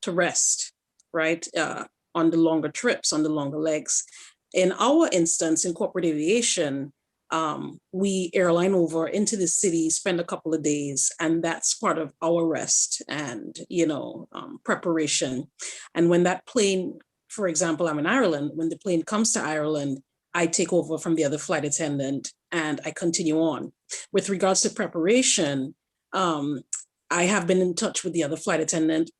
to rest, right? On the longer trips, on the longer legs. In our instance, in corporate aviation, we airline over into the city, spend a couple of days, and that's part of our rest and, preparation. And when that plane, for example, I'm in Ireland, when the plane comes to Ireland, I take over from the other flight attendant and I continue on. With regards to preparation, I have been in touch with the other flight attendant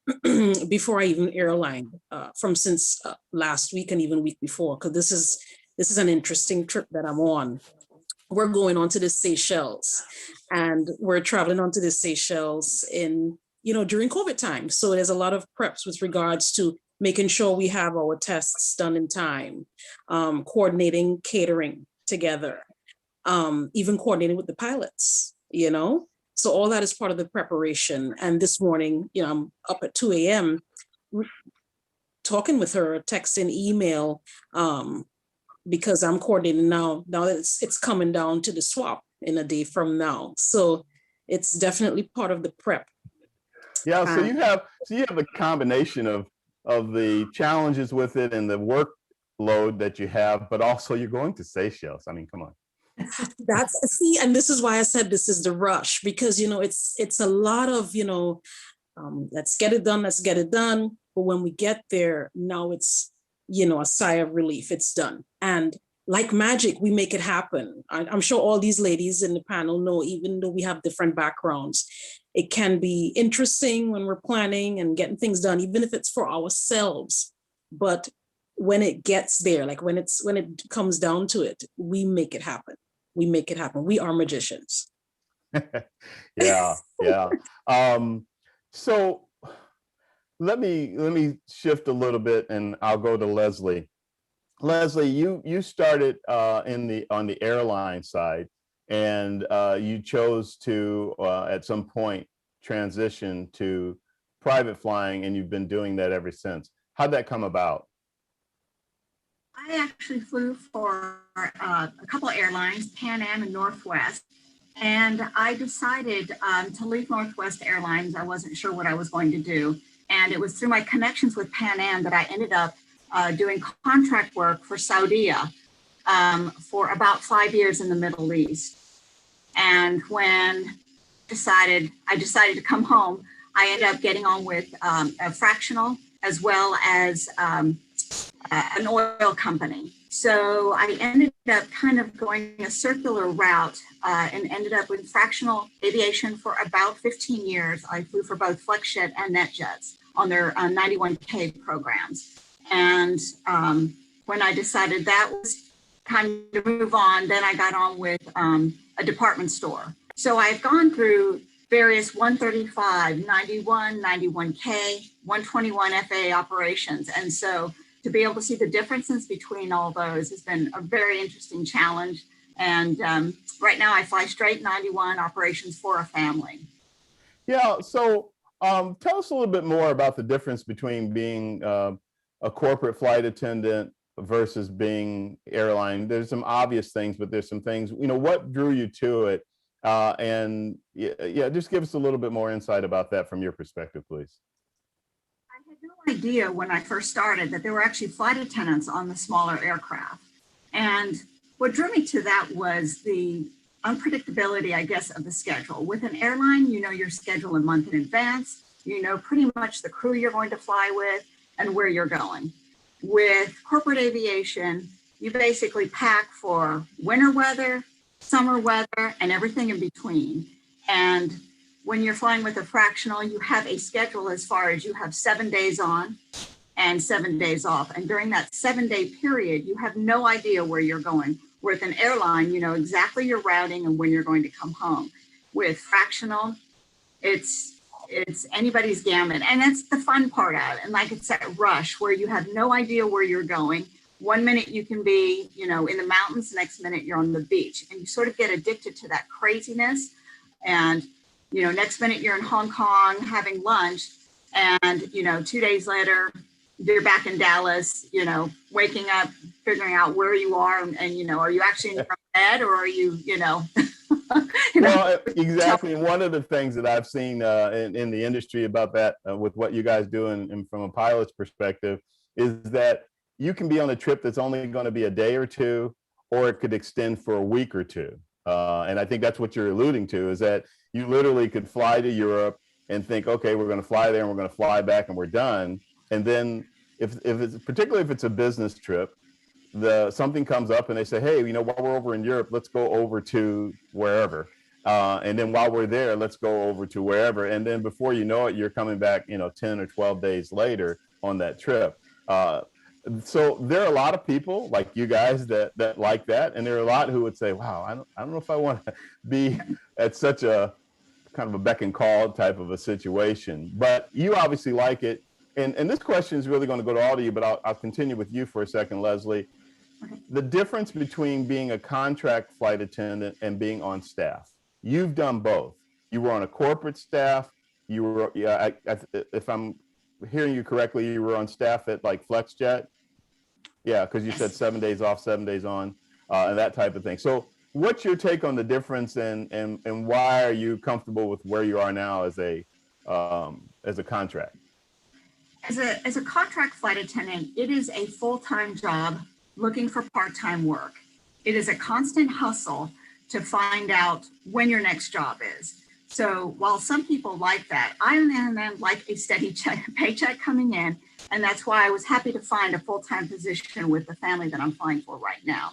before I even airline, since last week and even week before, because this is an interesting trip that I'm on. We're going on to the Seychelles, and we're traveling onto the Seychelles during COVID time. So there's a lot of preps with regards to making sure we have our tests done in time, coordinating catering together, even coordinating with the pilots, So all that is part of the preparation. And this morning, I'm up at 2 a.m. talking with her, texting, email, because I'm coordinating now that it's coming down to the swap in a day from now. So it's definitely part of the prep. Yeah, so you have a combination of the challenges with it and the workload that you have, but also you're going to Seychelles. I mean, come on. And this is why I said this is the rush, because it's a lot of let's get it done. But when we get there, now it's a sigh of relief. It's done, and like magic, we make it happen. I'm sure all these ladies in the panel know, even though we have different backgrounds, it can be interesting when we're planning and getting things done, even if it's for ourselves. But when it gets there, like when it comes down to it, we make it happen. We make it happen. We are magicians. Yeah. So let me shift a little bit, and I'll go to Lesley. Lesley, you started on the airline side, and you chose to at some point transition to private flying, and you've been doing that ever since. How'd that come about? I actually flew for a couple of airlines, Pan Am and Northwest, and I decided to leave Northwest Airlines. I wasn't sure what I was going to do, and it was through my connections with Pan Am that I ended up doing contract work for Saudi for about 5 years in the Middle East. And when I decided to come home, I ended up getting on with a fractional as well as an oil company. So I ended up kind of going a circular route and ended up with fractional aviation for about 15 years. I flew for both FlexJet and NetJets on their 91K programs. And when I decided that was time to move on, then I got on with a department store. So I've gone through various 135, 91, 91K, 121 FAA operations. And so to be able to see the differences between all those has been a very interesting challenge. And right now I fly straight 91 operations for a family. Yeah, so tell us a little bit more about the difference between being a corporate flight attendant versus being airline. There's some obvious things, but there's some things, what drew you to it? And just give us a little bit more insight about that from your perspective, please. I had no idea when I first started that there were actually flight attendants on the smaller aircraft. And what drew me to that was the unpredictability, I guess, of the schedule. With an airline, you know your schedule a month in advance. You know pretty much the crew you're going to fly with and where you're going. With corporate aviation, you basically pack for winter weather, summer weather, and everything in between. And when you're flying with a fractional, you have a schedule as far as you have 7 days on and 7 days off. And during that 7-day period, you have no idea where you're going. With an airline, you know exactly your routing and when you're going to come home. With fractional, it's anybody's gamut. And that's the fun part of it. And like it's that rush where you have no idea where you're going. 1 minute you can be, in the mountains, next minute you're on the beach. And you sort of get addicted to that craziness. And, next minute you're in Hong Kong having lunch. And, 2 days later, you're back in Dallas, waking up, figuring out where you are. And are you actually in your bed or are you, Well, exactly. And one of the things that I've seen in the industry about that, with what you guys do and from a pilot's perspective, is that you can be on a trip that's only going to be a day or two, or it could extend for a week or two. And I think that's what you're alluding to, is that you literally could fly to Europe and think, okay, we're going to fly there and we're going to fly back and we're done. And then if it's, particularly if it's a business trip, something comes up and they say, hey, while we're over in Europe, let's go over to wherever. And then while we're there, let's go over to wherever. And then before you know it, you're coming back, 10 or 12 days later on that trip. So there are a lot of people like you guys that like that. And there are a lot who would say, wow, I don't know if I want to be at such a kind of a beck and call type of a situation, but you obviously like it. And this question is really going to go to all of you, but I'll continue with you for a second, Lesley. The difference between being a contract flight attendant and being on staff. You've done both. You were on a corporate staff. You were, if I'm hearing you correctly, you were on staff at like FlexJet. Yeah, because you said 7 days off, 7 days on, and that type of thing. So what's your take on the difference, and why are you comfortable with where you are now as a contract? As a contract flight attendant, it is a full-time job looking for part-time work. It is a constant hustle to find out when your next job is. So while some people like that, I like a steady paycheck coming in, and that's why I was happy to find a full-time position with the family that I'm flying for right now.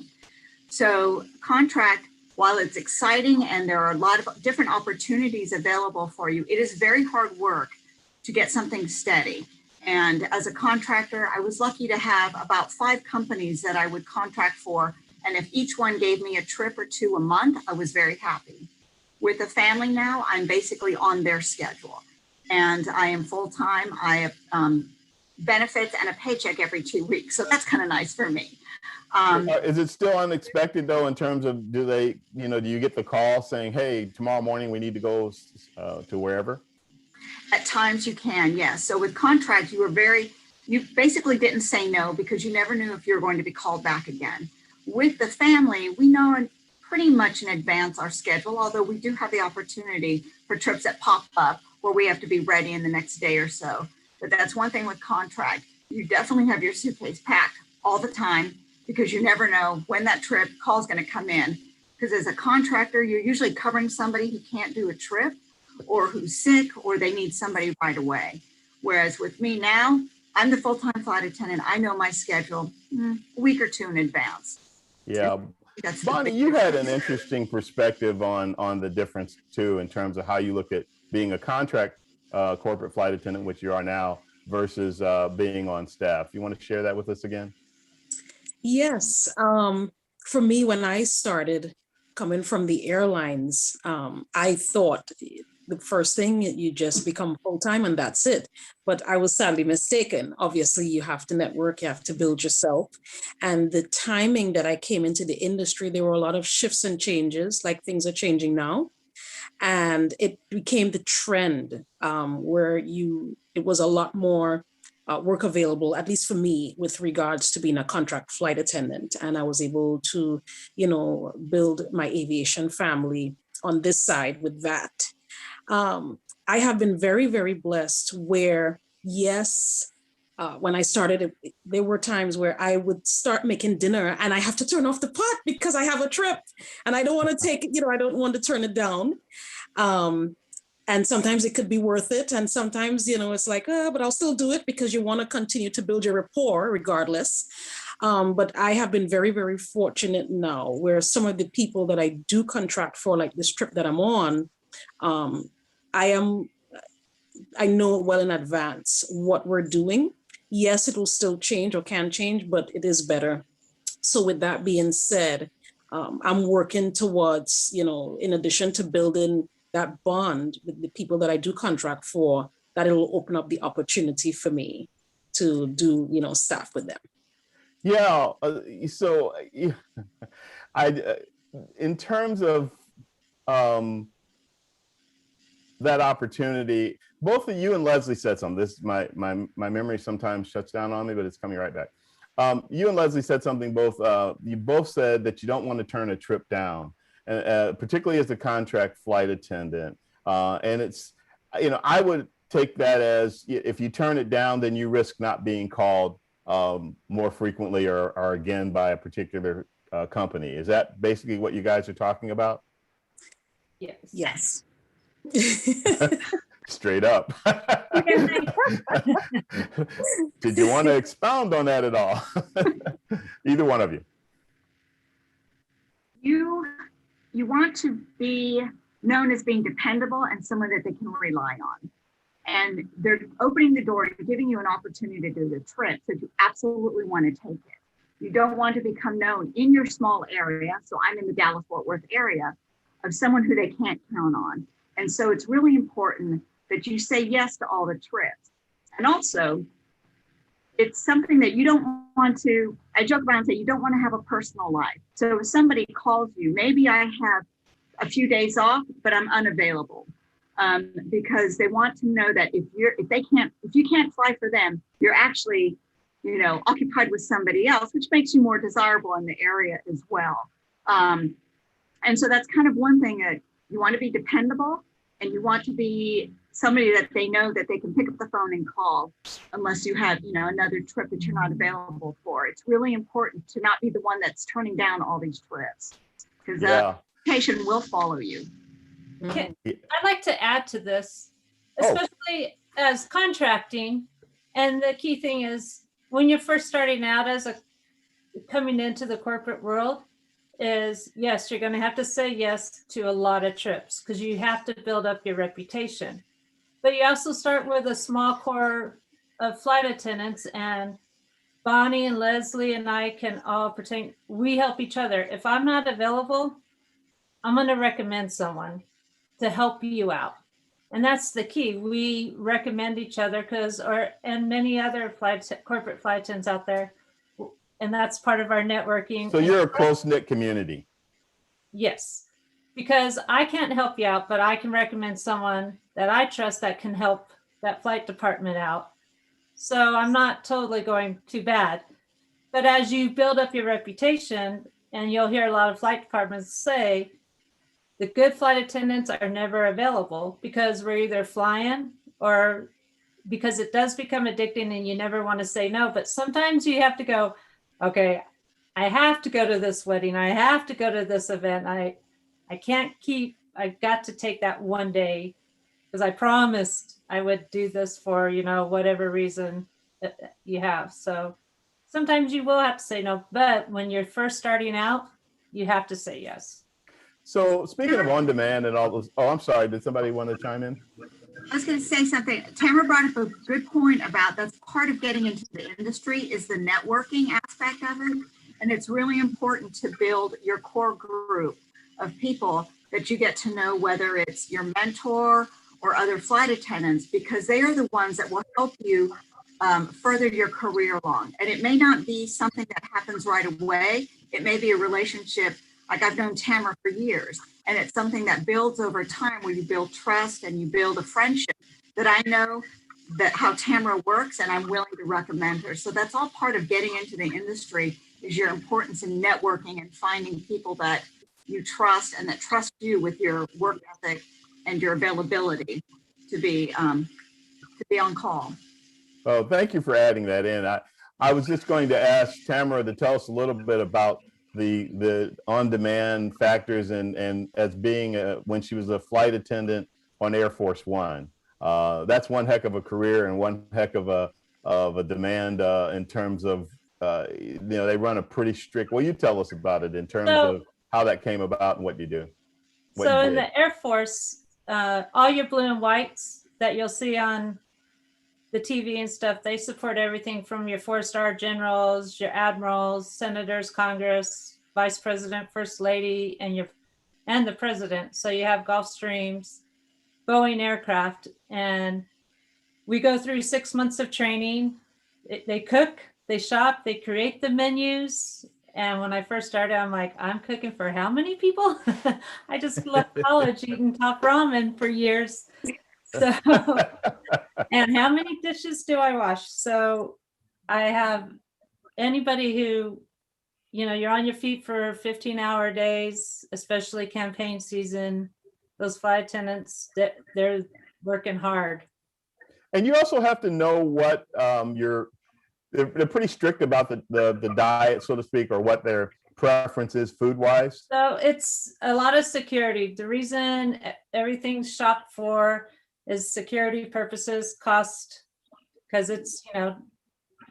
So contract, while it's exciting and there are a lot of different opportunities available for you, it is very hard work to get something steady. And as a contractor, I was lucky to have about 5 companies that I would contract for. And if each one gave me a trip or 2 a month, I was very happy. With a family now, I'm basically on their schedule. And I am full-time. I have benefits and a paycheck every 2 weeks. So that's kind of nice for me. Is it still unexpected though, in terms of, do you get the call saying, hey, tomorrow morning we need to go to wherever? At times you can, yes. So with contract, you basically didn't say no because you never knew if you were going to be called back again. With the family, we know pretty much in advance our schedule, although we do have the opportunity for trips that pop up where we have to be ready in the next day or so. But that's one thing with contract. You definitely have your suitcase packed all the time because you never know when that trip call is going to come in. Because as a contractor, you're usually covering somebody who can't do a trip, or who's sick, or they need somebody right away. Whereas with me now, I'm the full-time flight attendant. I know my schedule a week or 2 in advance. Yeah. Bonnie, you had an interesting perspective on the difference too, in terms of how you look at being a contract corporate flight attendant, which you are now, versus being on staff. You want to share that with us again? Yes. For me, when I started coming from the airlines, I thought the first thing, you just become full-time and that's it. But I was sadly mistaken. Obviously, you have to network, you have to build yourself. And the timing that I came into the industry, there were a lot of shifts and changes, like things are changing now. And it became the trend where it was a lot more work available, at least for me, with regards to being a contract flight attendant. And I was able to, build my aviation family on this side with that. I have been very, very blessed where, yes, when I started, there were times where I would start making dinner and I have to turn off the pot because I have a trip and I don't want to take it, I don't want to turn it down. And sometimes it could be worth it. And sometimes, it's like, but I'll still do it because you want to continue to build your rapport regardless. But I have been very, very fortunate now where some of the people that I do contract for, like this trip that I'm on, I know well in advance what we're doing. Yes, it will still change or can change, but it is better. So with that being said, I'm working towards, in addition to building that bond with the people that I do contract for, that it will open up the opportunity for me to do, staff with them. Yeah. So in terms of that opportunity, both of you and Lesley said something. This my memory sometimes shuts down on me, but it's coming right back. You and Lesley said something. You both said that you don't want to turn a trip down, particularly as a contract flight attendant. And it's, I would take that as if you turn it down, then you risk not being called more frequently or again by a particular company. Is that basically what you guys are talking about? Yes. Straight up. Did you want to expound on that at all? Either one of you. You want to be known as being dependable and someone that they can rely on. And they're opening the door and giving you an opportunity to do the trip, so you absolutely want to take it. You don't want to become known in your small area. So I'm in the Dallas-Fort Worth area of someone who they can't count on. And so it's really important that you say yes to all the trips. And also, it's something that you don't want to, I joke around and say, you don't want to have a personal life. So if somebody calls you, maybe I have a few days off, but I'm unavailable. Because they want to know that if you can't fly for them, you're actually, occupied with somebody else, which makes you more desirable in the area as well. And so that's kind of one thing that you want to be dependable, and you want to be somebody that they know that they can pick up the phone and call unless you have, another trip that you're not available for. It's really important to not be the one that's turning down all these trips, because that patient will follow you. I'd like to add to this, especially as contracting. And the key thing is when you're first starting out coming into the corporate world is, yes, you're going to have to say yes to a lot of trips because you have to build up your reputation. But you also start with a small core of flight attendants, and Bonnie and Lesley and I can all we help each other. If I'm not available, I'm going to recommend someone to help you out. And that's the key. We recommend each other and many other corporate flight attendants out there. And that's part of our networking. So you're a close-knit community. Yes, because I can't help you out, but I can recommend someone that I trust that can help that flight department out. So I'm not totally going too bad. But as you build up your reputation, and you'll hear a lot of flight departments say, the good flight attendants are never available because we're either flying or because it does become addicting and you never want to say no. But sometimes you have to go, okay, I have to go to this wedding. I have to go to this event. I can't I've got to take that one day because I promised I would do this for, whatever reason that you have. So sometimes you will have to say no, but when you're first starting out, you have to say yes. So speaking of on demand and all those, I'm sorry, did somebody want to chime in? I was going to say something. Tamara brought up a good point about that's part of getting into the industry is the networking aspect of it. And it's really important to build your core group of people that you get to know, whether it's your mentor or other flight attendants, because they are the ones that will help you further your career along. And it may not be something that happens right away. It may be a relationship. Like I've known Tamara for years, and it's something that builds over time where you build trust and you build a friendship that I know that how Tamara works and I'm willing to recommend her. So that's all part of getting into the industry is your importance in networking and finding people that you trust and that trust you with your work ethic and your availability to be on call. Oh, thank you for adding that in. I was just going to ask Tamara to tell us a little bit about the on-demand factors and as being when she was a flight attendant on Air Force One. That's one heck of a career and one heck of a demand in terms of they run a pretty strict. Well, you tell us about it in terms of how that came about and what you do. So in the Air Force, all your blue and whites that you'll see on the TV and stuff, they support everything from your 4-star generals, your admirals, senators, Congress, vice president, first lady, and the president. So you have Gulfstreams, Boeing aircraft, and we go through 6 months of training. They cook, they shop, they create the menus. And when I first started, I'm like, I'm cooking for how many people? I just left college eating top ramen for years. So, and how many dishes do I wash? So I have anybody who you're on your feet for 15-hour days, especially campaign season. Those flight attendants, they're working hard. And you also have to know what they're pretty strict about the diet, so to speak, or what their preference is food wise. So it's a lot of security. The reason everything's shopped for is security purposes, cost, because it's,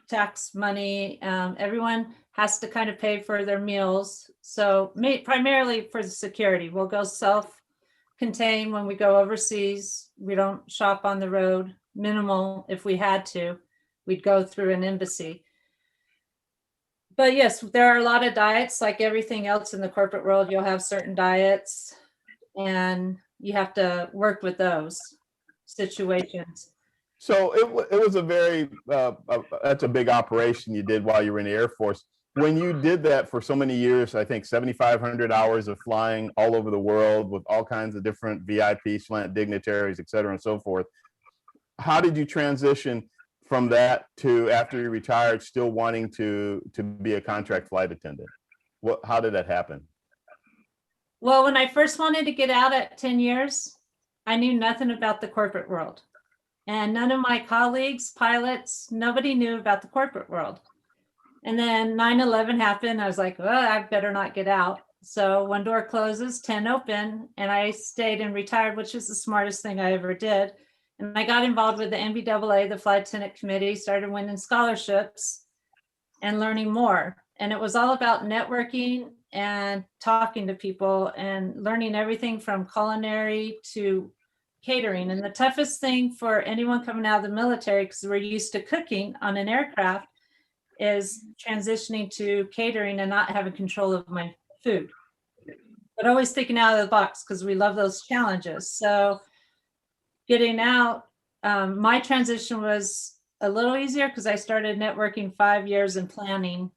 tax money. Everyone has to kind of pay for their meals. So primarily for the security. We'll go self-contained when we go overseas. We don't shop on the road. Minimal if we had to. We'd go through an embassy. But yes, there are a lot of diets, like everything else in the corporate world. You'll have certain diets and you have to work with those situations. So it was a very, that's a big operation you did while you were in the Air Force. When you did that for so many years, I think 7,500 hours of flying all over the world with all kinds of different VIP, slant dignitaries, et cetera, and so forth. How did you transition from that to, after you retired, still wanting to be a contract flight attendant? How did that happen? Well, when I first wanted to get out at 10 years, I knew nothing about the corporate world. And none of my colleagues, pilots, nobody knew about the corporate world. And then 9/11 happened. I was like, well, I better not get out. So one door closes, 10 open, and I stayed and retired, which is the smartest thing I ever did. And I got involved with the NBAA, the Flight Attendant Committee, started winning scholarships and learning more. And it was all about networking and talking to people and learning everything from culinary to catering. And the toughest thing for anyone coming out of the military, because we're used to cooking on an aircraft, is transitioning to catering and not having control of my food. But always thinking out of the box, because we love those challenges. So getting out, my transition was a little easier because I started networking 5 years in planning,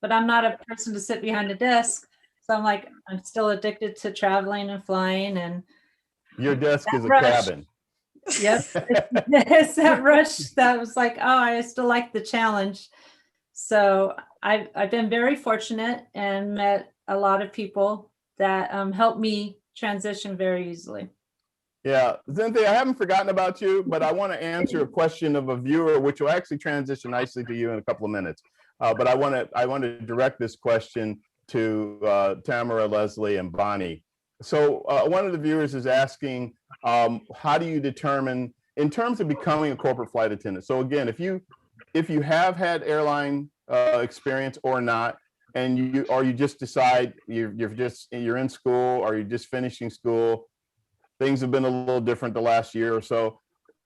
but I'm not a person to sit behind a desk. So I'm still addicted to traveling and flying. And your desk is a rush. cabin. Yes, it's that rush that was like, oh, I still like the challenge. So I've been very fortunate and met a lot of people that helped me transition very easily. Yeah, Zintle, I haven't forgotten about you, but I want to answer a question of a viewer, which will actually transition nicely to you in a couple of minutes. But I want to direct this question to Tamara, Lesley, and Bonnie. So one of the viewers is asking, how do you determine, in terms of becoming a corporate flight attendant? So again, if you have had airline experience or not, and you just decide you're in school or you're just finishing school, things have been a little different the last year or so,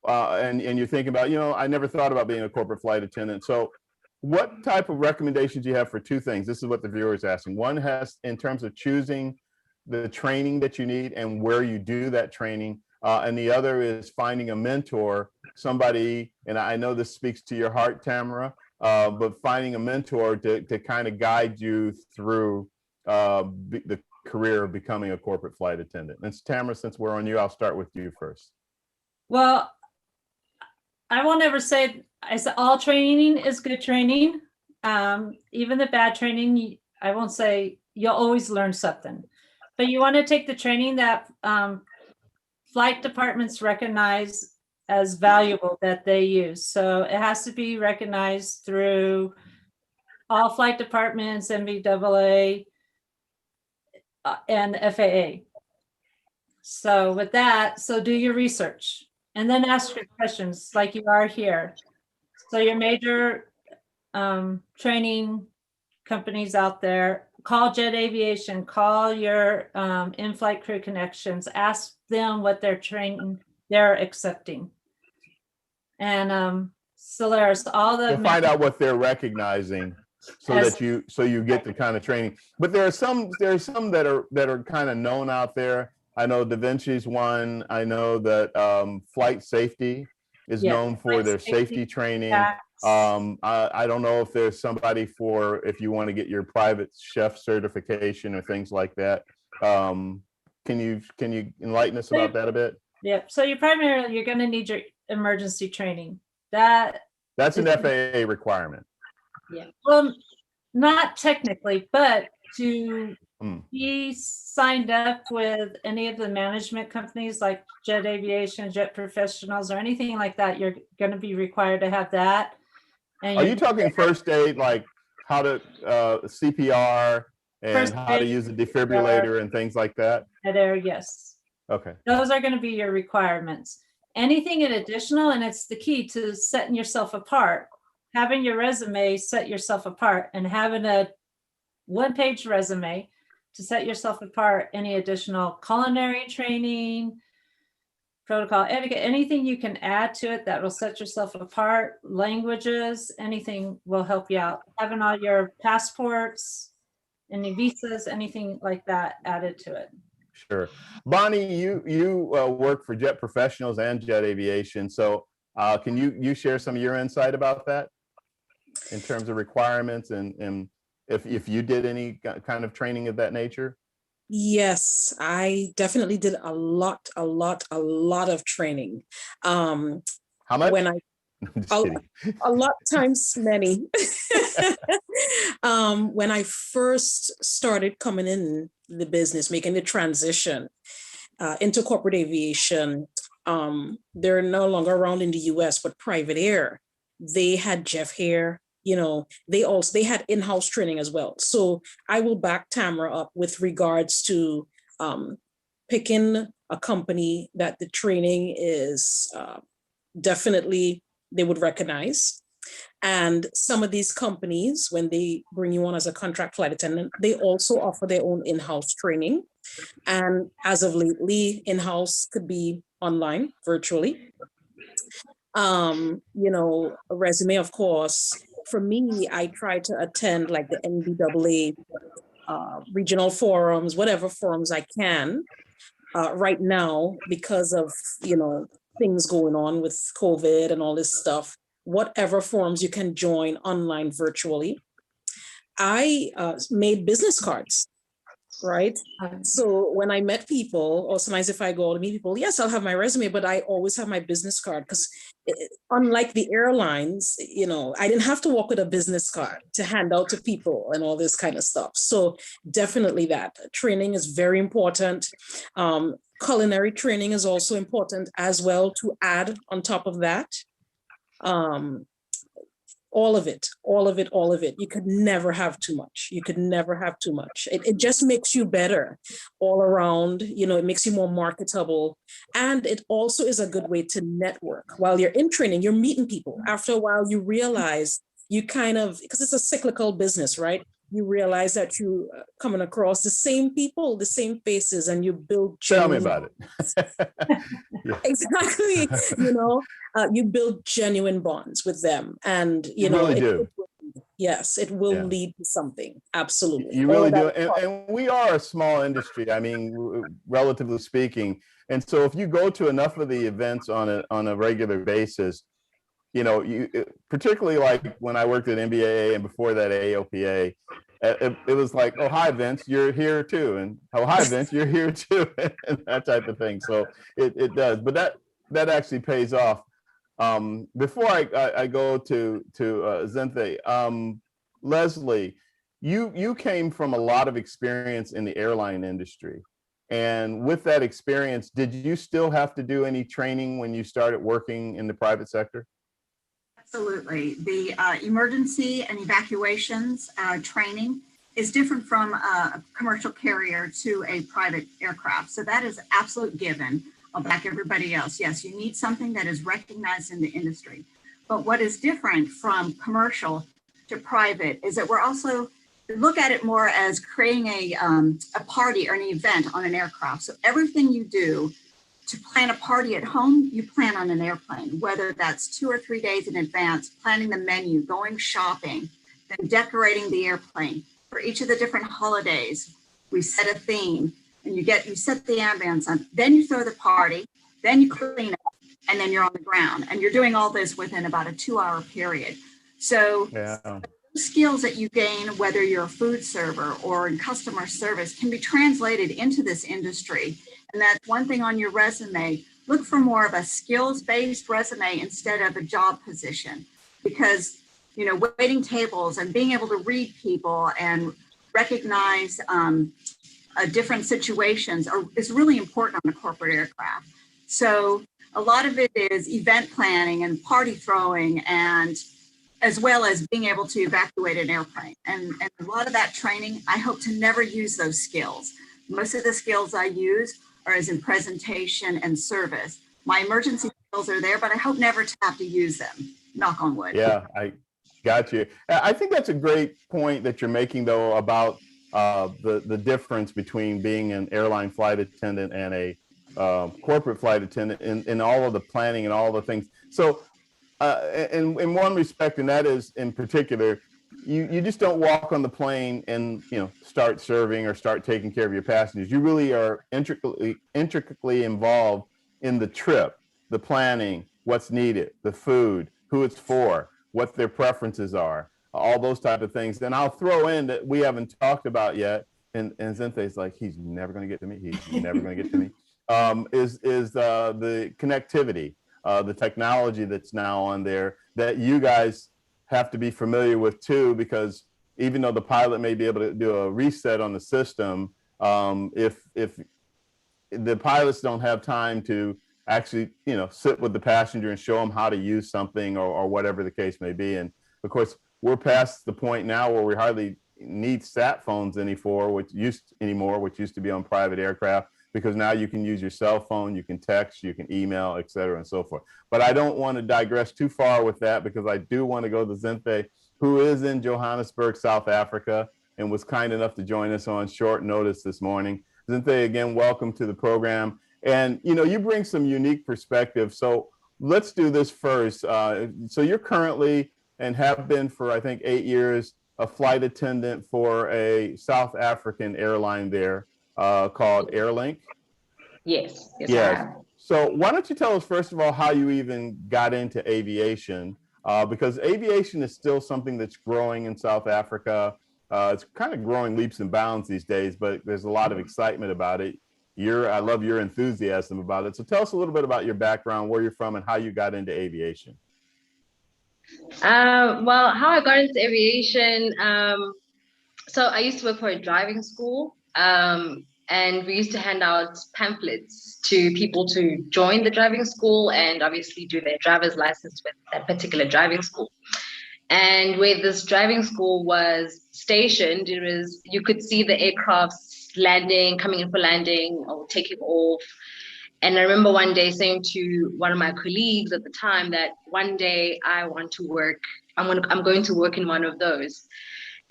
and you're thinking about, I never thought about being a corporate flight attendant. So what type of recommendations do you have for two things? This is what the viewer is asking. One has, in terms of choosing the training that you need and where you do that training, and the other is finding a mentor, somebody, and I know this speaks to your heart, Tamara, but finding a mentor to kind of guide you through the career of becoming a corporate flight attendant. And Tamara, since we're on you, I'll start with you first. Well, I won't ever say all training is good training. Even the bad training, I won't say you'll always learn something, but you want to take the training that flight departments recognize as valuable that they use. So it has to be recognized through all flight departments, NBAA, and FAA. So with that, do your research and then ask your questions like you are here. So your major training companies out there, call Jet Aviation, call your in-flight crew connections, ask them what they're accepting. And Solaris, all the You'll find out what they're recognizing, so that you get the kind of training. But there are some that are kind of known out there. I know Da Vinci's one. I know that flight safety is known for their safety training. I don't know if there's somebody if you want to get your private chef certification or things like that. Can you enlighten us about that a bit? Yeah. So you're going to need your emergency training. That's an FAA requirement. Yeah. Well, Not technically, but to Hmm. be signed up with any of the management companies like Jet Aviation, Jet Professionals, or anything like that, you're going to be required to have that. And Are you're you talking first aid, like how to CPR and First how to aid, use a defibrillator and things like that? there, yes. Okay. Those are going to be your requirements. Anything in additional, and it's the key to setting yourself apart, having your resume set yourself apart, and having a one-page resume to set yourself apart. Any additional culinary training, protocol, etiquette, anything you can add to it that will set yourself apart, languages, anything will help you out. Having all your passports, any visas, anything like that added to it. Sure. Bonnie, you work for Jet Professionals and Jet Aviation. So can you share some of your insight about that in terms of requirements and if you did any kind of training of that nature? Yes, I definitely did a lot of training. How much? When I'm just kidding. a lot times many. When I first started coming in the business, making the transition into corporate aviation, they're no longer around in the US, but Private Air, they had Jeff Hare, they had in-house training as well. So I will back Tamara up with regards to picking a company that the training is definitely they would recognize. And some of these companies, when they bring you on as a contract flight attendant, they also offer their own in-house training. And as of lately, in-house could be online, virtually. A resume, of course. For me, I try to attend like the NBAA regional forums, whatever forums I can. Right now, because of, things going on with COVID and all this stuff, whatever forums you can join online virtually. I made business cards, right? So when I met people, or sometimes if I go to meet people, yes, I'll have my resume, but I always have my business card because unlike the airlines, I didn't have to walk with a business card to hand out to people and all this kind of stuff. So definitely that training is very important. Culinary training is also important as well to add on top of that. All of it. You could never have too much. It just makes you better all around. It makes you more marketable. And it also is a good way to network. While you're in training, you're meeting people. After a while, you realize you because it's a cyclical business, right? You realize that you coming across the same people, the same faces, and you build genuine. Tell me about it. Yeah. Exactly. You build genuine bonds with them, and you really do. Yes, it will lead to something. Absolutely. You really do. And we are a small industry, I mean, relatively speaking. And so if you go to enough of the events on a regular basis, particularly like when I worked at NBAA and before that AOPA, it was like, oh, hi, Vince, you're here too. And oh, hi, Vince, you're here too. And that type of thing. So it does. But that actually pays off. Before I go to Zintle, Lesley, you came from a lot of experience in the airline industry. And with that experience, did you still have to do any training when you started working in the private sector? Absolutely. The emergency and evacuations training is different from a commercial carrier to a private aircraft. So that is absolute given. I'll back everybody else. Yes, you need something that is recognized in the industry. But what is different from commercial to private is that we're also look at it more as creating a party or an event on an aircraft. So everything you do to plan a party at home, you plan on an airplane, whether that's 2 or 3 days in advance, planning the menu, going shopping, then decorating the airplane. For each of the different holidays, we set a theme and you set the ambience on, then you throw the party, then you clean up, and then you're on the ground. And you're doing all this within about a 2-hour period. So skills that you gain, whether you're a food server or in customer service, can be translated into this industry. And that's one thing on your resume. Look for more of a skills-based resume instead of a job position, because waiting tables and being able to read people and recognize different situations is really important on a corporate aircraft. So a lot of it is event planning and party throwing, and as well as being able to evacuate an airplane. And a lot of that training, I hope to never use those skills. Most of the skills I use are as in presentation and service. My emergency skills are there, but I hope never to have to use them, knock on wood. Yeah, I got you. I think that's a great point that you're making, though, about the difference between being an airline flight attendant and a corporate flight attendant in all of the planning and all the things. So in one respect, and that is in particular, you just don't walk on the plane and start serving or start taking care of your passengers. You really are intricately involved in the trip, the planning, what's needed, the food, who it's for, what their preferences are, all those type of things. Then I'll throw in that we haven't talked about yet, and Zinte's like, he's never going to get to me. He's never going to get to me. Is the connectivity, the technology that's now on there that you guys have to be familiar with too, because even though the pilot may be able to do a reset on the system, if the pilots don't have time to actually sit with the passenger and show them how to use something or whatever the case may be. And of course, we're past the point now where we hardly need sat phones anymore, which used to be on private aircraft, because now you can use your cell phone, you can text, you can email, et cetera, and so forth. But I don't want to digress too far with that, because I do want to go to Zintle, who is in Johannesburg, South Africa, and was kind enough to join us on short notice this morning. Zintle, again, welcome to the program. And you bring some unique perspective. So let's do this first. So you're currently, and have been for I think 8 years, a flight attendant for a South African airline there called Airlink. Yes. Yes. So why don't you tell us first of all how you even got into aviation? Because aviation is still something that's growing in South Africa. It's kind of growing leaps and bounds these days, but there's a lot of excitement about it. I love your enthusiasm about it. So tell us a little bit about your background, where you're from, and how you got into aviation. Well, how I got into aviation, so I used to work for a driving school, and we used to hand out pamphlets to people to join the driving school and obviously do their driver's license with that particular driving school. And where this driving school was stationed, you could see the aircrafts landing, coming in for landing or taking off. And I remember one day saying to one of my colleagues at the time that one day I want to work, I'm going to work in one of those.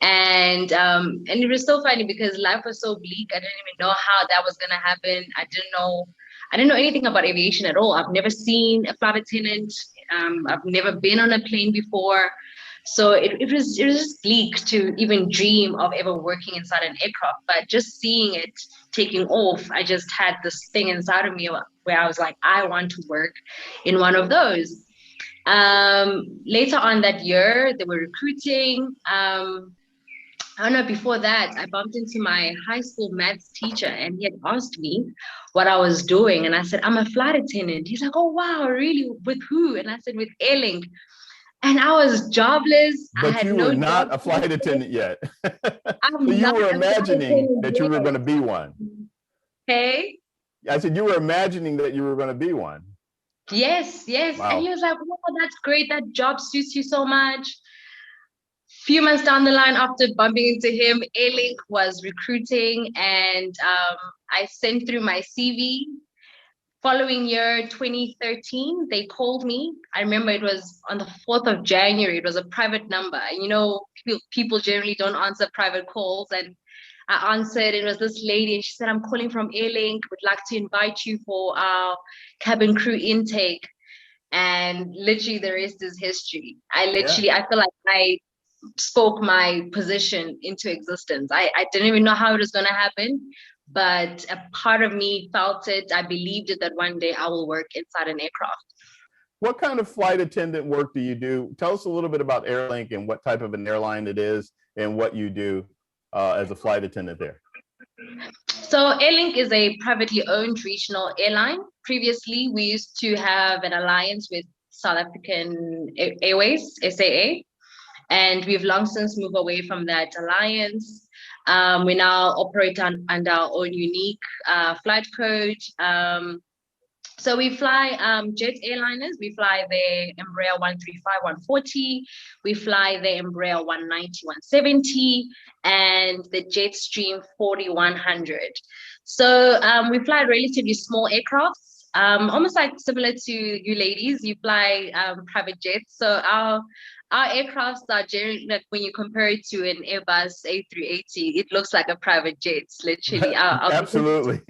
And it was so funny because life was so bleak. I didn't even know how that was going to happen. I didn't know anything about aviation at all. I've never seen a flight attendant. I've never been on a plane before. So it was just bleak to even dream of ever working inside an aircraft. But just seeing it taking off, I just had this thing inside of me where I was like, I want to work in one of those. Later on that year, they were recruiting. I don't know, before that, I bumped into my high school maths teacher and he had asked me what I was doing. And I said, I'm a flight attendant. He's like, oh, wow, really? With who? And I said, with Airlink. And I was jobless. But you were not a flight attendant yet. So you were imagining that you were going to be one. Hey? I said, you were imagining that you were going to be one. Yes. Wow. And he was like, oh, that's great. That job suits you so much. Few months down the line after bumping into him, Airlink was recruiting and I sent through my CV. Following year, 2013, they called me. I remember it was on the 4th of January. It was a private number. People generally don't answer private calls. And I answered. It was this lady. She said, I'm calling from Airlink. Would like to invite you for our cabin crew intake. And literally the rest is history. I feel like I spoke my position into existence. I didn't even know how it was going to happen. But a part of me felt it. I believed it that one day I will work inside an aircraft. What kind of flight attendant work do you do? Tell us a little bit about Airlink and what type of an airline it is and what you do as a flight attendant there. So Airlink is a privately owned regional airline. Previously, we used to have an alliance with South African Airways, SAA. and we've long since moved away from that alliance. We now operate under our own unique flight code. So we fly jet airliners. We fly the Embraer 135, 140. We fly the Embraer 190, 170, and the Jetstream 4100. So we fly relatively small aircrafts, almost like similar to you ladies. You fly private jets. So our aircrafts are generally, like when you compare it to an Airbus A380, it looks like a private jet, literally. Absolutely.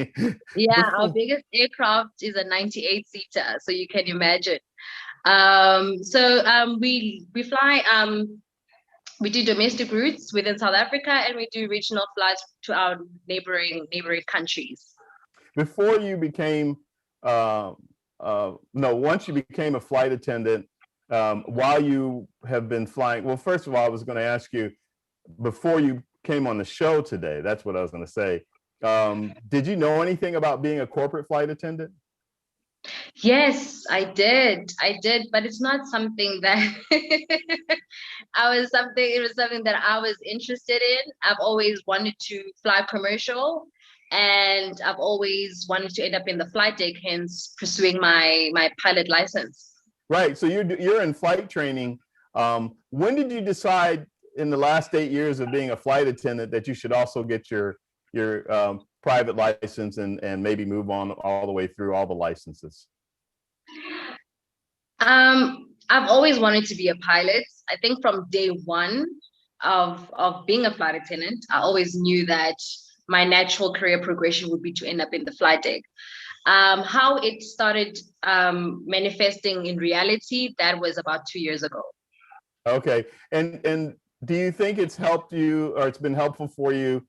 Our biggest aircraft is a 98-seater, so you can imagine. We fly, we do domestic routes within South Africa, and we do regional flights to our neighboring countries. Before you became, once you became a flight attendant, while you have been flying, well, first of all, I was going to ask you, before you came on the show today, that's what I was going to say. Did you know anything about being a corporate flight attendant? Yes, I did, but it's not something that it was something that I was interested in. I've always wanted to fly commercial, and I've always wanted to end up in the flight deck, hence pursuing my pilot license. Right. So you're in flight training. When did you decide in the last 8 years of being a flight attendant that you should also get your private license and maybe move on all the way through all the licenses? I've always wanted to be a pilot. I think from day one of being a flight attendant, I always knew that my natural career progression would be to end up in the flight deck. How it started manifesting in reality, that was about 2 years ago. Okay. And do you think it's helped you, or it's been helpful for you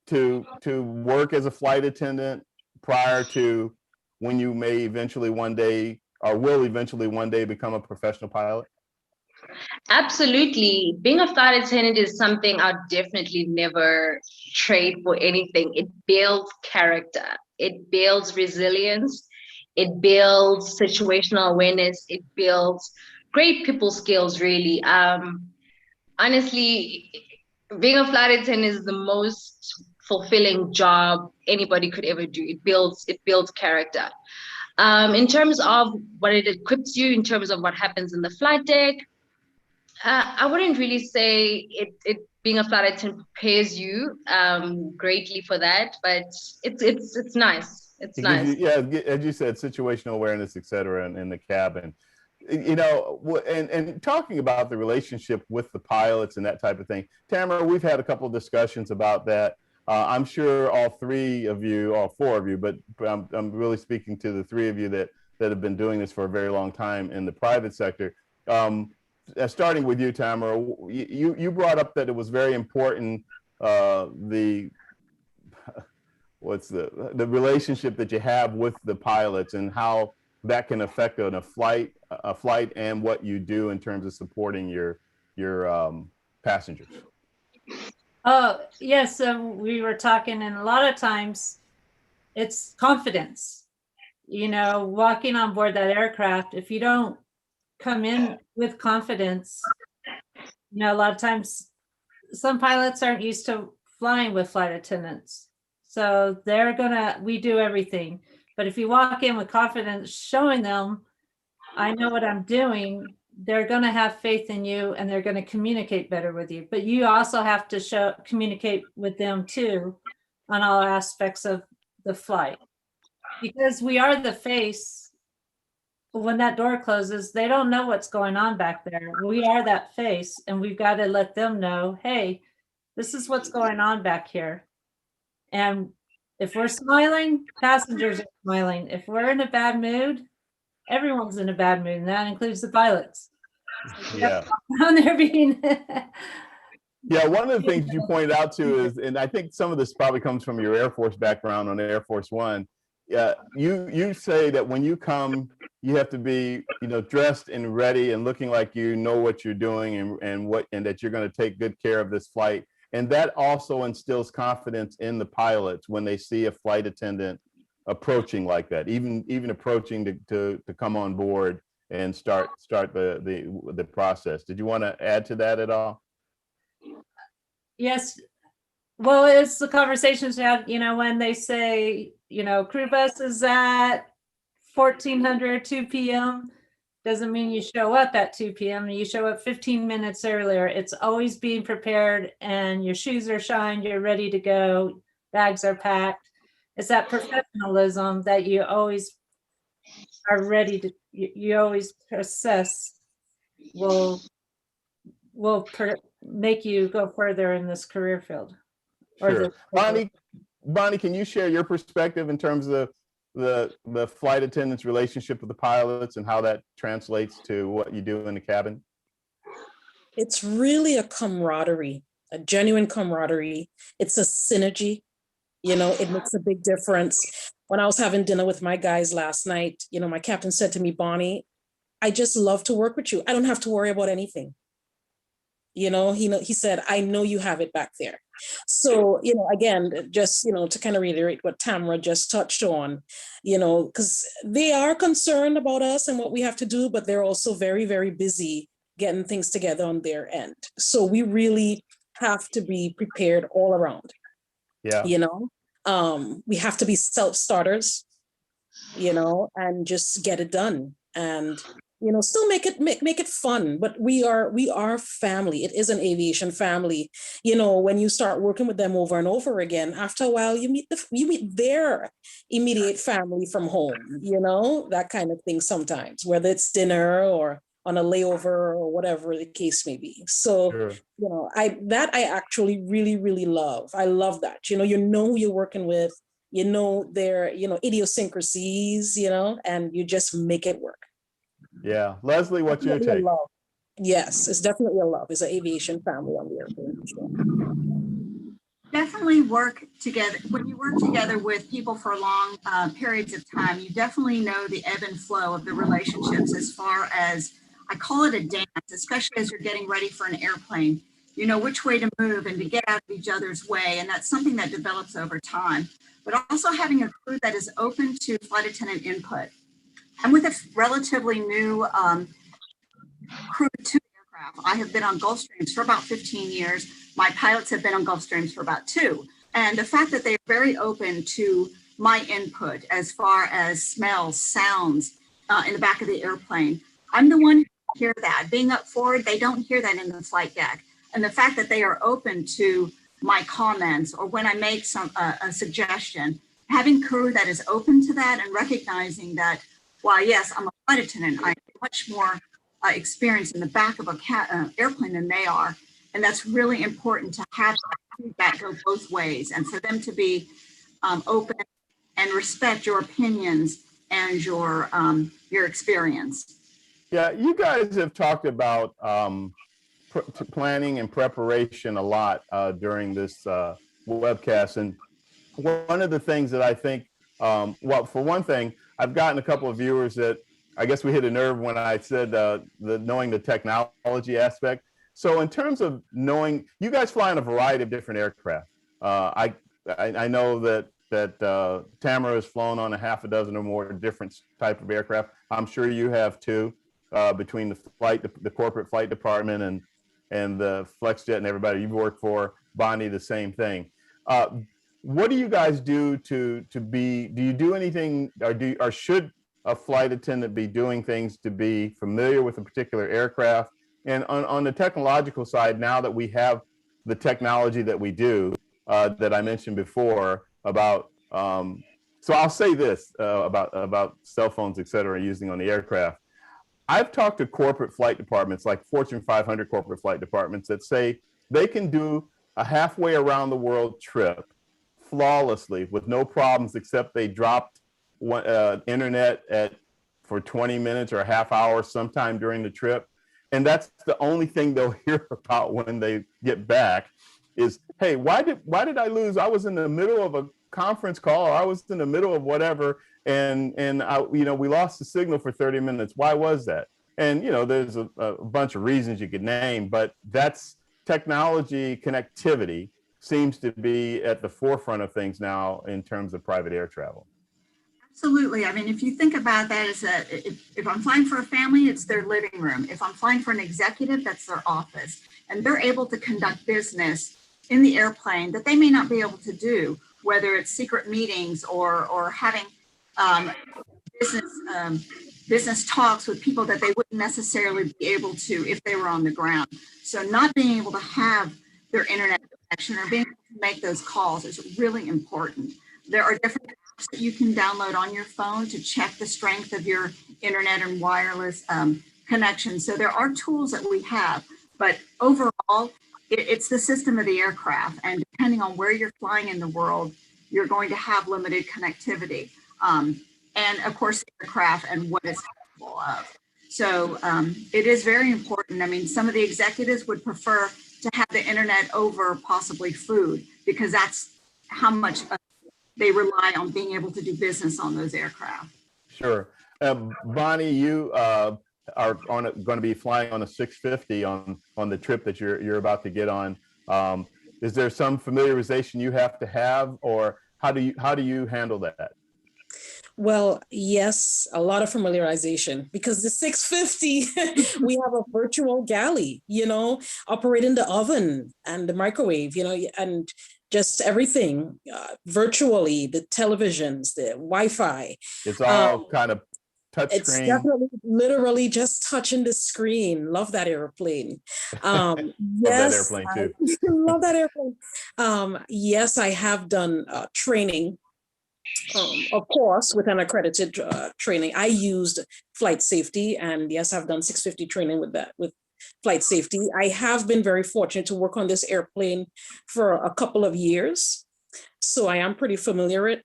to work as a flight attendant prior to when you may eventually one day, or will eventually one day, become a professional pilot? Absolutely. Being a flight attendant is something I'll definitely never trade for anything. It builds character. It builds resilience. It builds situational awareness. It builds great people skills, really. Honestly, being a flight attendant is the most fulfilling job anybody could ever do. It builds character. In terms of what it equips you, in terms of what happens in the flight deck, I wouldn't really say it being a flight attendant prepares you greatly for that, but it's nice. It's nice. As you said, situational awareness, et cetera, in the cabin. You know, and talking about the relationship with the pilots and that type of thing, Tamara, we've had a couple of discussions about that. I'm sure all four of you, but I'm really speaking to the three of you that have been doing this for a very long time in the private sector. Starting with you, Tamara, you brought up that it was very important, the relationship that you have with the pilots and how that can affect a flight and what you do in terms of supporting your passengers. Oh, yes. So we were talking, and a lot of times it's confidence. You know, walking on board that aircraft, if you don't come in with confidence, you know, a lot of times some pilots aren't used to flying with flight attendants. So we do everything. But if you walk in with confidence, showing them, I know what I'm doing, they're going to have faith in you and they're going to communicate better with you. But you also have to communicate with them too on all aspects of the flight, because we are the face. When that door closes, they don't know what's going on back there. We are that face, and we've got to let them know, hey, this is what's going on back here. And if we're smiling, passengers are smiling. If we're in a bad mood, everyone's in a bad mood, and that includes the pilots. So yeah. They're being Yeah, one of the things you pointed out too is, and I think some of this probably comes from your Air Force background on Air Force One. You say that when you come, you have to be, you know, dressed and ready and looking like you know what you're doing and that you're going to take good care of this flight. And that also instills confidence in the pilots when they see a flight attendant approaching like that, even approaching to come on board and start the process. Did you want to add to that at all? Yes. Well, it's the conversations we had, you know, when they say, you know, crew bus is at 1400, 2 p.m. doesn't mean you show up at 2 p.m. You show up 15 minutes earlier. It's always being prepared and your shoes are shined, you're ready to go, bags are packed. It's that professionalism that you always are ready to, you always assess will make you go further in this career field. Sure. Bonnie, can you share your perspective in terms of the flight attendants' relationship with the pilots and how that translates to what you do in the cabin? It's really a camaraderie, a genuine camaraderie. It's a synergy. You know, it makes a big difference. When I was having dinner with my guys last night, you know, my captain said to me, Bonnie, I just love to work with you. I don't have to worry about anything. You know, he said, I know you have it back there. So, you know, again, just, you know, to kind of reiterate what Tamara just touched on, you know, because they are concerned about us and what we have to do, but they're also very, very busy getting things together on their end. So we really have to be prepared all around. Yeah. You know, we have to be self-starters, you know, and just get it done. And you know, still make it fun, but we are family. It is an aviation family. You know, when you start working with them over and over again, after a while, you meet their immediate family from home. You know, that kind of thing sometimes, whether it's dinner or on a layover or whatever the case may be. So, Sure. you know, I actually really love. I love that. You know who you're working with. You know their idiosyncrasies. You know, and you just make it work. Yeah. Lesley, what's your take? Yes, it's definitely a love. It's an aviation family on the airplane. Sure. Definitely work together. When you work together with people for long periods of time, you definitely know the ebb and flow of the relationships as far as, I call it a dance, especially as you're getting ready for an airplane. You know which way to move and to get out of each other's way. And that's something that develops over time. But also having a crew that is open to flight attendant input. I'm with a relatively new crew of 2 aircraft. I have been on Gulfstreams for about 15 years. My pilots have been on Gulfstreams for about 2. And the fact that they're very open to my input as far as smells, sounds in the back of the airplane. I'm the one who hear that. Being up forward, they don't hear that in the flight deck. And the fact that they are open to my comments or when I make a suggestion, having crew that is open to that and recognizing that, while yes, I'm a flight attendant, I have much more experience in the back of a airplane than they are. And that's really important to have that go both ways and for them to be open and respect your opinions and your experience. Yeah, you guys have talked about planning and preparation a lot during this webcast. And one of the things that I think, well, for one thing, I've gotten a couple of viewers that I guess we hit a nerve when I said knowing the technology aspect. So in terms of knowing, you guys fly on a variety of different aircraft. I know that Tamara has flown on a half a dozen or more different type of aircraft. I'm sure you have too, between the corporate flight department and the FlexJet and everybody you've worked for. Bonnie, the same thing. What do you guys do do you do anything, or should a flight attendant be doing things to be familiar with a particular aircraft? And on the technological side, now that we have the technology that we do, that I mentioned before about, so I'll say this about cell phones, et cetera, using on the aircraft. I've talked to corporate flight departments, like Fortune 500 corporate flight departments, that say they can do a halfway around the world trip flawlessly with no problems, except they dropped internet for 20 minutes or a half hour sometime during the trip. And that's the only thing they'll hear about when they get back is, hey, why did I lose? I was in the middle of a conference call, or I was in the middle of whatever, and we lost the signal for 30 minutes. Why was that? And there's a bunch of reasons you could name, but that's technology. Connectivity seems to be at the forefront of things now in terms of private air travel. Absolutely. I mean, if you think about that as if I'm flying for a family, it's their living room. If I'm flying for an executive, that's their office. And they're able to conduct business in the airplane that they may not be able to do, whether it's secret meetings or having business talks with people that they wouldn't necessarily be able to if they were on the ground. So not being able to have their internet connection or being able to make those calls is really important. There are different apps that you can download on your phone to check the strength of your internet and wireless connection. So there are tools that we have, but overall, it's the system of the aircraft. And depending on where you're flying in the world, you're going to have limited connectivity. And of course, the aircraft and what it's capable of. So it is very important. I mean, some of the executives would prefer to have the internet over possibly food, because that's how much they rely on being able to do business on those aircraft. Sure. Bonnie, you are going to be flying on a 650 on the trip that you're about to get on. Is there some familiarization you have to have, or how do you handle that? Well, yes, a lot of familiarization, because the 650, we have a virtual galley, operating the oven and the microwave, and just everything virtually, the televisions, the Wi-Fi. It's all kind of touch It's screen. definitely literally just touching the screen. Love that airplane. Love that airplane too. Love that airplane. Yes, I have done training. Of course, with an accredited training. I used flight safety, and yes, I've done 650 training with flight safety. I have been very fortunate to work on this airplane for a couple of years, so I am pretty familiar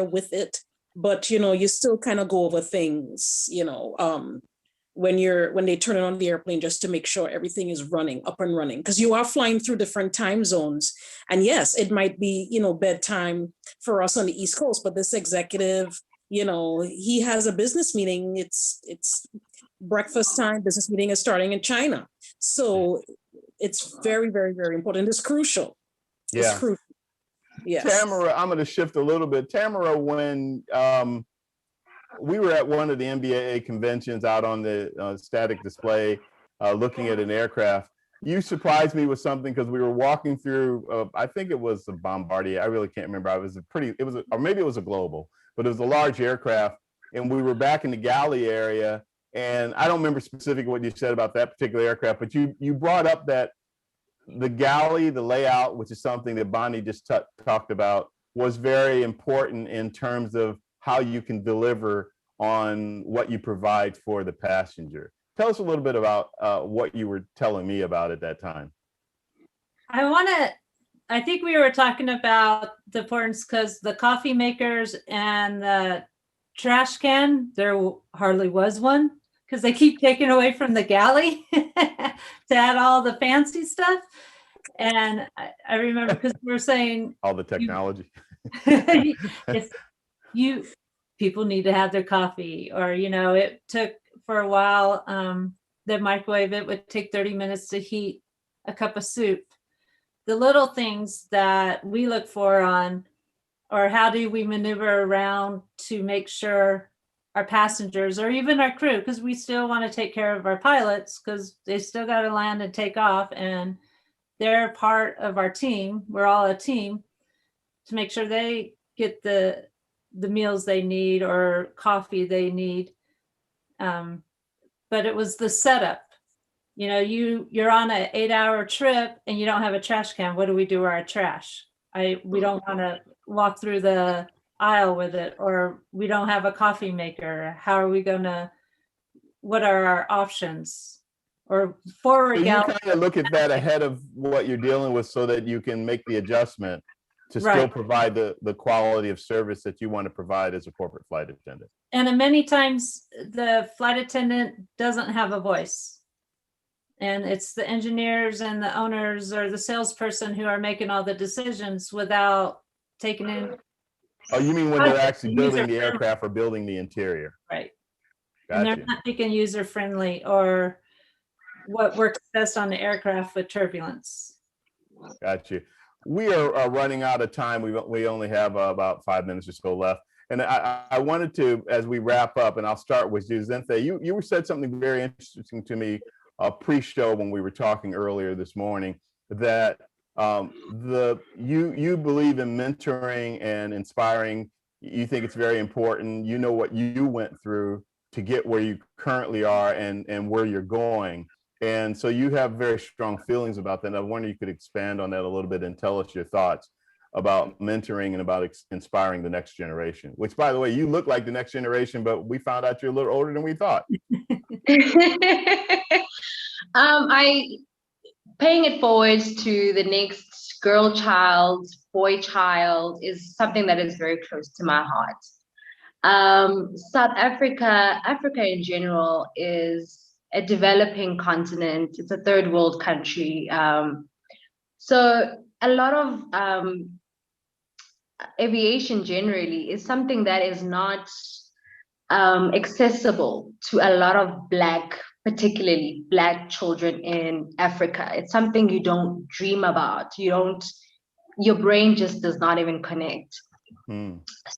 with it. But you still kind of go over things, when they turn it on the airplane, just to make sure everything is up and running, because you are flying through different time zones. And yes, it might be, bedtime for us on the East Coast, but this executive, he has a business meeting. It's breakfast time. Business meeting is starting in China. So it's very, very, very important. It's crucial. Yeah. It's crucial. Yes. Tamara, I'm going to shift a little bit. Tamara, when we were at one of the NBAA conventions out on the static display, looking at an aircraft, you surprised me with something, because we were walking through, I think it was a Bombardier. I really can't remember. Or maybe it was a Global, but it was a large aircraft. And we were back in the galley area. And I don't remember specifically what you said about that particular aircraft, but you brought up that the galley, the layout, which is something that Bonnie just talked about, was very important in terms of how you can deliver on what you provide for the passenger. Tell us a little bit about what you were telling me about at that time. I think we were talking about the importance, because the coffee makers and the trash can, there hardly was one, because they keep taking away from the galley to add all the fancy stuff. And I remember, because we were saying all the technology. People need to have their coffee, or it took for a while, the microwave, it would take 30 minutes to heat a cup of soup. The little things that we look for or how do we maneuver around to make sure our passengers, or even our crew, because we still want to take care of our pilots, because they still got to land and take off, and they're part of our team. We're all a team, to make sure they get the meals they need or coffee they need. But it was the setup. You're on an 8-hour trip and you don't have a trash can. What do we do with our trash? We don't want to walk through the aisle with it, or we don't have a coffee maker. How are we what are our options? Or forward. So you kind of look at that ahead of what you're dealing with, so that you can make the adjustment to still provide the quality of service that you want to provide as a corporate flight attendant. And many times the flight attendant doesn't have a voice. And it's the engineers and the owners or the salesperson who are making all the decisions without taking in. Oh, you mean when they're actually building the aircraft or building the interior? Right. Gotcha. And they're not thinking user-friendly or what works best on the aircraft with turbulence. Got you. We are running out of time. We only have about 5 minutes or so left. And I wanted to, as we wrap up, and I'll start with you, Zintle, you said something very interesting to me pre-show when we were talking earlier this morning, that you believe in mentoring and inspiring. You think it's very important. You know what you went through to get where you currently are and where you're going. And so you have very strong feelings about that. And I wonder if you could expand on that a little bit and tell us your thoughts about mentoring and about inspiring the next generation, which, by the way, you look like the next generation, but we found out you're a little older than we thought. Paying it forward to the next girl child, boy child is something that is very close to my heart. South Africa in general is a developing continent. It's a third world country. So a lot of aviation generally is something that is not accessible to a lot of particularly Black children in Africa. It's something you don't dream about. Your brain just does not even connect.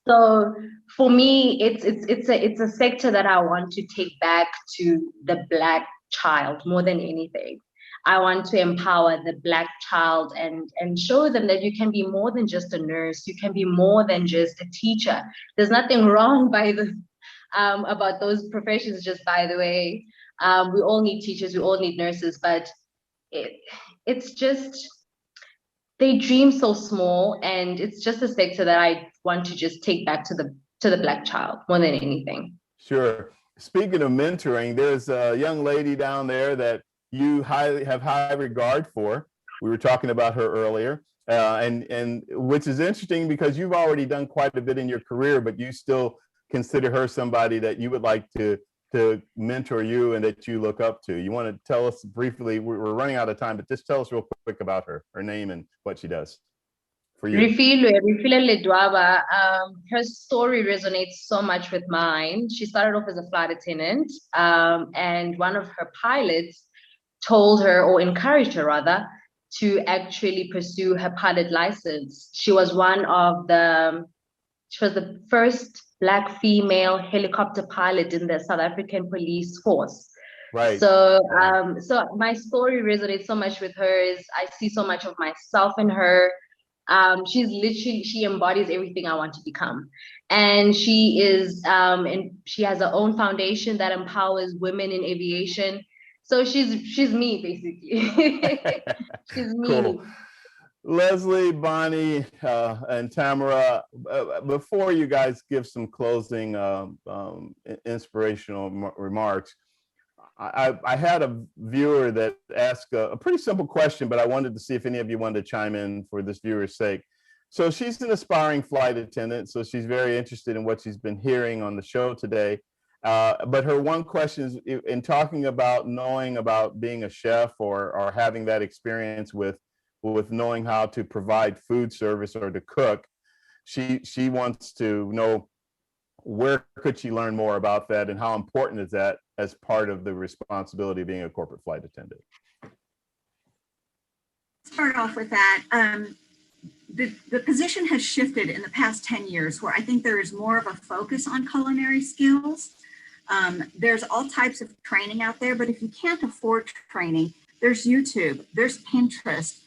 So for me, it's a sector that I want to take back to the Black child more than anything. I want to empower the Black child and show them that you can be more than just a nurse. You can be more than just a teacher. There's nothing wrong about those professions, just by the way. We all need teachers, we all need nurses, but it's just, they dream so small, and it's just a sector that I want to just take back to the Black child more than anything. Sure. Speaking of mentoring, there's a young lady down there that you have high regard for. We were talking about her earlier, and which is interesting because you've already done quite a bit in your career, but you still consider her somebody that you would like to mentor you and that you look up to. You want to tell us briefly, we're running out of time, but just tell us real quick about her name and what she does for you. Revuelto Ledwaba, her story resonates so much with mine. She started off as a flight attendant, and one of her pilots told her, or encouraged her rather, to actually pursue her pilot license. She was the first Black female helicopter pilot in the South African police force. Right. So, so my story resonates so much with hers. I see so much of myself in her. She embodies everything I want to become. And she is, and she has her own foundation that empowers women in aviation. So she's me, basically. She's me. Cool. Lesley, Bonnie, and Tamara, before you guys give some closing inspirational remarks, I had a viewer that asked a pretty simple question, but I wanted to see if any of you wanted to chime in for this viewer's sake. So she's an aspiring flight attendant, so she's very interested in what she's been hearing on the show today. But her one question is, in talking about knowing about being a chef or having that experience with knowing how to provide food service or to cook, she wants to know, where could she learn more about that, and how important is that as part of the responsibility of being a corporate flight attendant? Start off with that. The position has shifted in the past 10 years, where I think there is more of a focus on culinary skills. There's all types of training out there, but if you can't afford training, there's YouTube, there's Pinterest.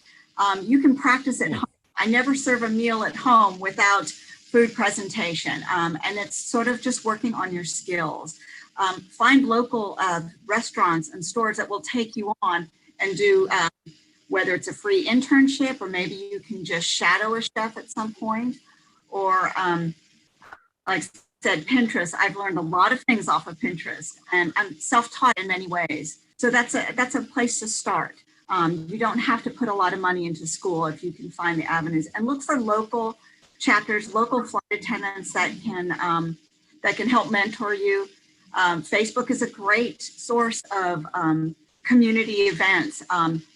You can practice at home. I never serve a meal at home without food presentation. And it's sort of just working on your skills. Find local restaurants and stores that will take you on and do, whether it's a free internship, or maybe you can just shadow a chef at some point, or like I said, Pinterest. I've learned a lot of things off of Pinterest, and I'm self-taught in many ways. So that's a place to start. You don't have to put a lot of money into school if you can find the avenues, and look for local chapters, local flight attendants that can help mentor you. Facebook is a great source of community events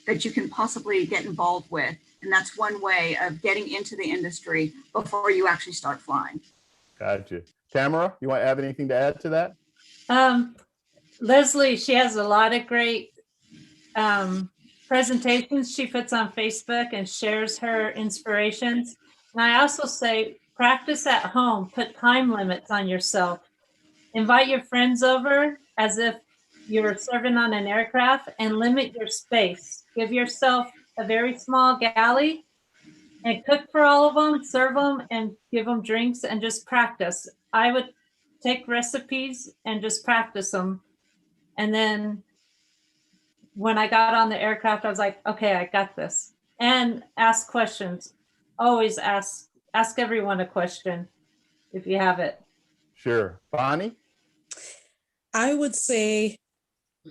that you can possibly get involved with. And that's one way of getting into the industry before you actually start flying. Gotcha. Tamara, you want to have anything to add to that? Lesley, she has a lot of great presentations she puts on Facebook and shares her inspirations. And I also say, Practice at home. Put time limits on yourself. Invite your friends over as if you were serving on an aircraft, and limit your space. Give yourself a very small galley and cook for all of them, serve them, and give them drinks, and just practice. I would take recipes and just practice them. And then when I got on the aircraft, I was like, okay, I got this. And ask questions. Always ask everyone a question if you have it. Sure. Bonnie? I would say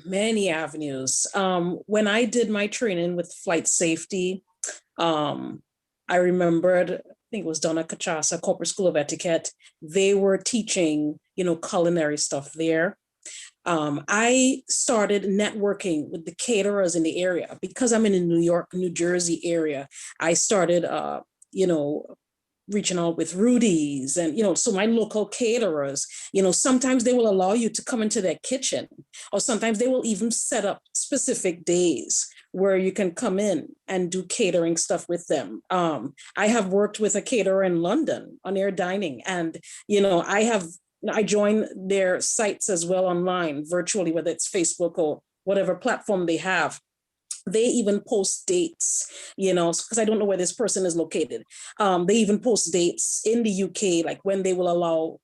many avenues. When I did my training with flight safety, I remembered, I think it was done at Kachasa Corporate School of Etiquette. They were teaching, culinary stuff there. I started networking with the caterers in the area because I'm in the New York, New Jersey area. I started, reaching out with Rudy's and, so my local caterers, sometimes they will allow you to come into their kitchen, or sometimes they will even set up specific days where you can come in and do catering stuff with them. I have worked with a caterer in London on air dining, and, I join their sites as well online virtually, whether it's Facebook or whatever platform they have. They even post dates, because I don't know where this person is located. They even post dates in the UK, like when they will allow,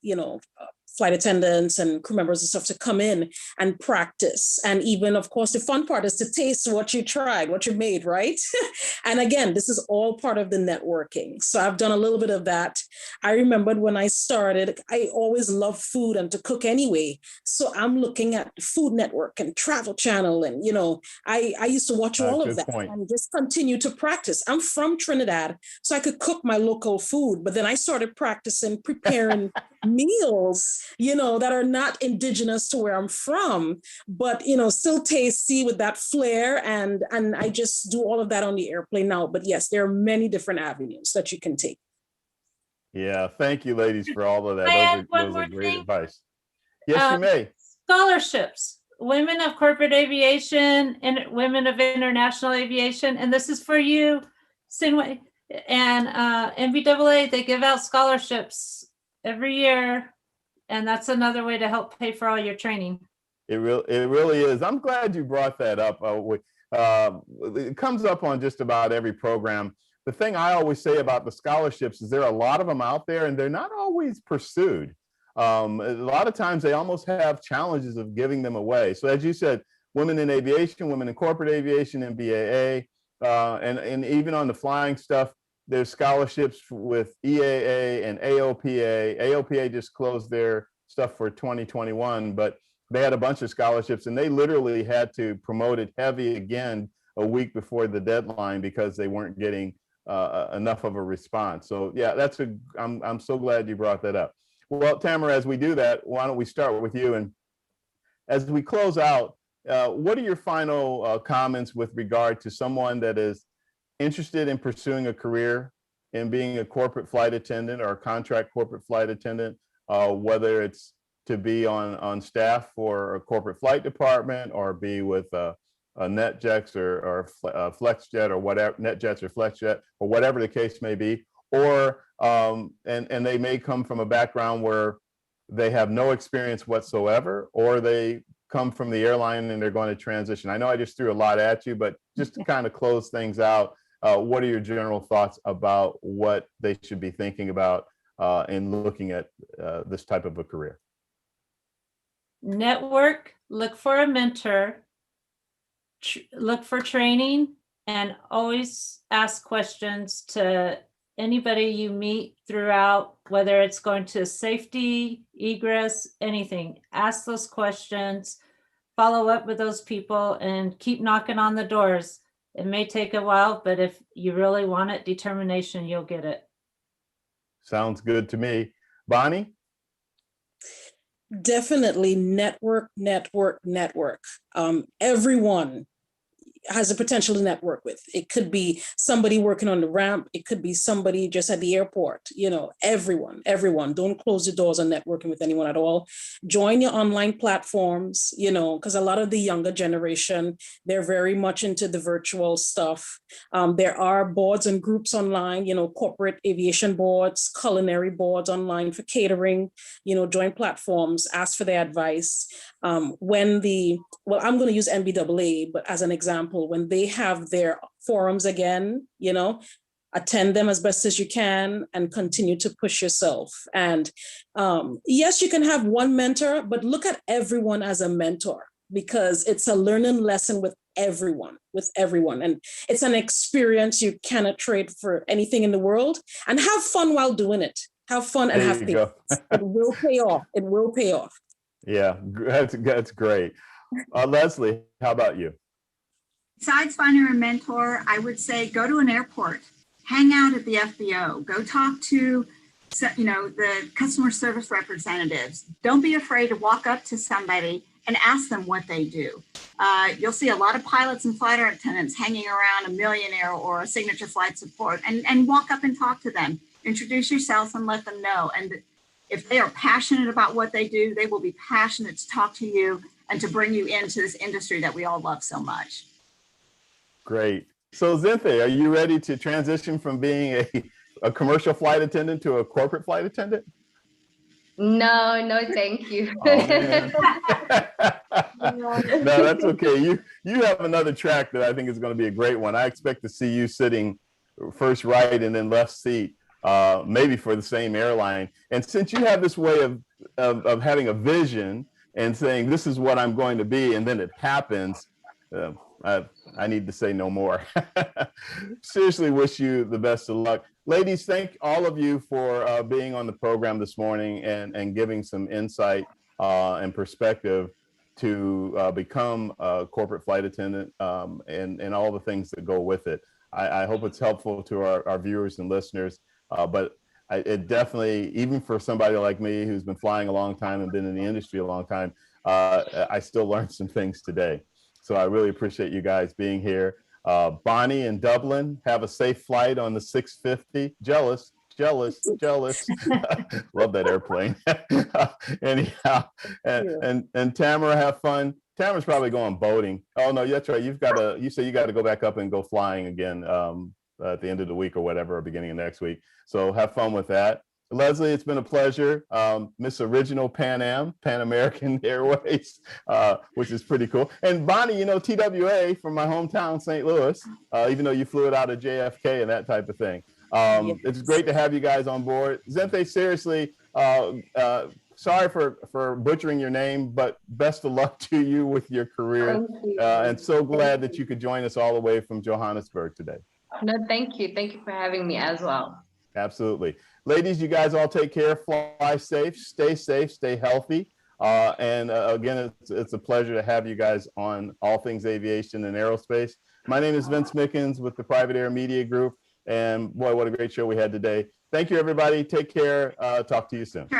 flight attendants and crew members and stuff to come in and practice. And even, of course, the fun part is to taste what you tried, what you made, right? And again, this is all part of the networking. So I've done a little bit of that. I remembered when I started, I always loved food and to cook anyway. So I'm looking at Food Network and Travel Channel. And, I used to watch all of that and just continue to practice. I'm from Trinidad, so I could cook my local food, but then I started practicing preparing meals, that are not indigenous to where I'm from, but, still tasty with that flair. And I just do all of that on the airplane now. But yes, there are many different avenues that you can take. Yeah, thank you, ladies, for all of that. Those are great advice. Yes, you may. Scholarships. Women of corporate aviation and women of international aviation. And this is for you, Sinway. And NBAA, they give out scholarships every year. And that's another way to help pay for all your training. It really is. I'm glad you brought that up. It comes up on just about every program. The thing I always say about the scholarships is there are a lot of them out there and they're not always pursued. A lot of times they almost have challenges of giving them away. So as you said, women in aviation, women in corporate aviation, and BAA, and even on the flying stuff, there's scholarships with EAA and AOPA. AOPA just closed their stuff for 2021, but they had a bunch of scholarships and they literally had to promote it heavy again a week before the deadline because they weren't getting enough of a response. So yeah, I'm so glad you brought that up. Well, Tamara, as we do that, why don't we start with you? And as we close out, what are your final comments with regard to someone that is interested in pursuing a career in being a corporate flight attendant or a contract corporate flight attendant, whether it's to be on staff for a corporate flight department or be with a NetJets or FlexJet or whatever, NetJets or FlexJet or whatever the case may be, or and they may come from a background where they have no experience whatsoever, or they come from the airline and they're going to transition. I know I just threw a lot at you, but just to kind of close things out, what are your general thoughts about what they should be thinking about in looking at this type of a career? Network, look for a mentor, look for training, and always ask questions to anybody you meet throughout, whether it's going to safety, egress, anything. Ask those questions, follow up with those people, and keep knocking on the doors. It may take a while, but if you really want it, determination, you'll get it. Sounds good to me. Bonnie? Definitely network. Everyone, has the potential to network with. It could be somebody working on the ramp. It could be somebody just at the airport. Everyone. Don't close the doors on networking with anyone at all. Join your online platforms, because a lot of the younger generation, they're very much into the virtual stuff. There are boards and groups online, corporate aviation boards, culinary boards online for catering, join platforms, ask for their advice. I'm going to use NBAA, but as an example, when they have their forums again, attend them as best as you can and continue to push yourself. And yes, you can have one mentor, but look at everyone as a mentor, because it's a learning lesson with everyone. And it's an experience you cannot trade for anything in the world. And have fun while doing it. Have fun and have patience. It will pay off. It will pay off. Yeah, that's great. Lesley, how about you? Besides finding a mentor, I would say go to an airport, hang out at the FBO, go talk to the customer service representatives. Don't be afraid to walk up to somebody and ask them what they do. You'll see a lot of pilots and flight attendants hanging around a Millionaire or a Signature Flight Support, and walk up and talk to them. Introduce yourselves and let them know. And if they are passionate about what they do, they will be passionate to talk to you and to bring you into this industry that we all love so much. Great. So Zintle, are you ready to transition from being a commercial flight attendant to a corporate flight attendant? No, thank you. Oh, man. No, that's okay. You have another track that I think is going to be a great one. I expect to see you sitting first right and then left seat, maybe for the same airline. And since you have this way of having a vision and saying, this is what I'm going to be, and then it happens, I need to say no more. Seriously, wish you the best of luck. Ladies, thank all of you for being on the program this morning and giving some insight and perspective to become a corporate flight attendant and all the things that go with it. I hope it's helpful to our viewers and listeners, but it definitely, even for somebody like me who's been flying a long time and been in the industry a long time, I still learned some things today. So I really appreciate you guys being here. Bonnie in Dublin, have a safe flight on the 650. Jealous. Love that airplane. Anyhow, and Tamara, have fun. Tamara's probably going boating. Oh no, that's right. You say you got to go back up and go flying again at the end of the week or whatever, or beginning of next week. So have fun with that. Lesley, it's been a pleasure. Miss Original Pan American Airways, which is pretty cool. And Bonnie, TWA from my hometown, St. Louis, even though you flew it out of JFK and that type of thing. Yes. It's great to have you guys on board. Zintle, seriously, sorry for butchering your name, but best of luck to you with your career. And so glad that you could join us all the way from Johannesburg today. No, thank you. Thank you for having me as well. Absolutely. Ladies, you guys all take care, fly safe, stay healthy. And again, it's a pleasure to have you guys on All Things Aviation and Aerospace. My name is Vince Mickens with the Private Air Media Group. And boy, what a great show we had today. Thank you, everybody. Take care. Talk to you soon.